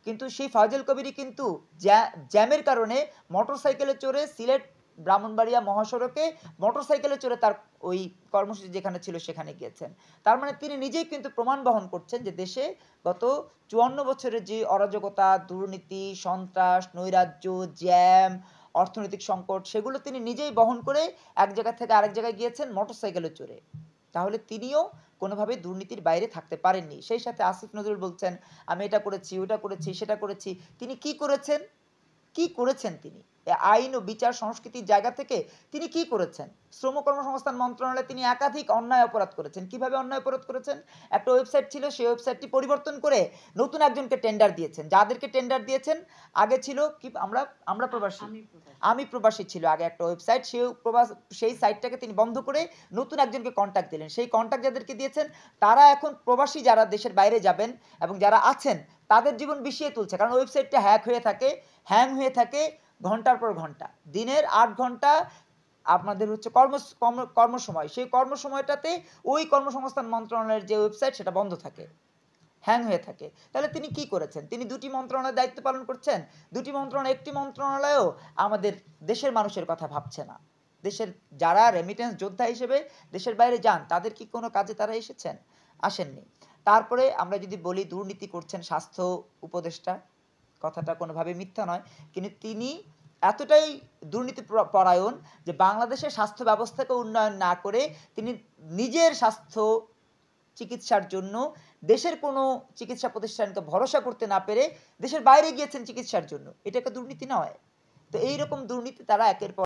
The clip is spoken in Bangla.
কিন্তু সেই ফয়জুল কবিরই কিন্তু জ্যামের কারণে মোটরসাইকেলে চড়ে সিলেট ব্রাহ্মণবাড়িয়া মহাসড়কে মোটরসাইকেলে চড়ে তার ওই কর্মসূচি যেখানে ছিল সেখানে গিয়েছেন। তার মানে তিনি নিজেই কিন্তু প্রমাণ বহন করছেন যে দেশে গত ৫৪ বছরের যে অরাজকতা, দুর্নীতি, সন্ত্রাস, নৈরাজ্য, জ্যাম, অর্থনৈতিক সংকট সেগুলো তিনি নিজেই বহন করে এক জায়গা থেকে আরেক জায়গায় গিয়েছেন মোটরসাইকেলে চড়ে। তাহলে তিনিও কোনোভাবে দুর্নীতির বাইরে থাকতে পারেননি। সেই সাথে আসিফ নজরুল বলছেন আমি এটা করেছি, ওটা করেছি, সেটা করেছি। তিনি কি করেছেন? কি করেছেন তিনি? আইন ও বিচার সংস্কৃতির জায়গা থেকে তিনি কি করেছেন? শ্রম কর্মসংস্থান মন্ত্রণালয়ে তিনি একাধিক অন্যায় অপরাধ করেছেন। কিভাবে অন্যায় অপরাধ করেছেন? একটা ওয়েবসাইট ছিল, সেই ওয়েবসাইটটি পরিবর্তন করে নতুন একজনকে টেন্ডার দিয়েছেন। যাদেরকে টেন্ডার দিয়েছেন আগে ছিল কি আমরা প্রবাসী, আমি প্রবাসী ছিল আগে একটা ওয়েবসাইট, সেই সাইটটাকে তিনি বন্ধ করে নতুন একজনকে কন্ট্যাক্ট দিলেন। সেই কন্ট্যাক্ট যাদেরকে দিয়েছেন তারা এখন প্রবাসী যারা দেশের বাইরে যাবেন এবং যারা আছেন তাদের জীবন বিষিয়ে তুলছে। কারণ ওয়েবসাইটটা হ্যাং হয়ে থাকে ঘন্টার পর ঘন্টা। দিনের ৮ ঘন্টা আপনাদের হচ্ছে কর্মসময়, সেই কর্মসময়টাতে ওই কর্মসংস্থান মন্ত্রণালয়ের যে ওয়েবসাইট সেটা বন্ধ থাকে, হ্যাং হয়ে থাকে। তাহলে তিনি কি করেছেন? তিনি দুটি মন্ত্রণালয়ের দায়িত্ব পালন করছেন। দুটি মন্ত্রণালয়, একটি মন্ত্রণালয়ও আমাদের দেশের মানুষের কথা ভাবছে না। দেশের যারা রেমিটেন্স যোদ্ধা হিসেবে দেশের বাইরে যান তাদের কি কোনো কাজে তারা এসেছেন? আসেননি। তারপরে আমরা যদি বলি দুর্নীতি করছেন স্বাস্থ্য উপদেষ্টা, কথাটা কোনোভাবে মিথ্যা নয়, কিন্তু তিনি এতটাই দুর্নীতি পরায়ণ যে বাংলাদেশের স্বাস্থ্য ব্যবস্থাকে উন্নয়ন না করে তিনি নিজের স্বাস্থ্য চিকিৎসার জন্য দেশের কোনো চিকিৎসা প্রতিষ্ঠানকে ভরসা করতে না পেরে দেশের বাইরে গিয়েছেন চিকিৎসার জন্য। এটা একটা দুর্নীতি নয়? তো এইরকম দুর্নীতি তারা একের পর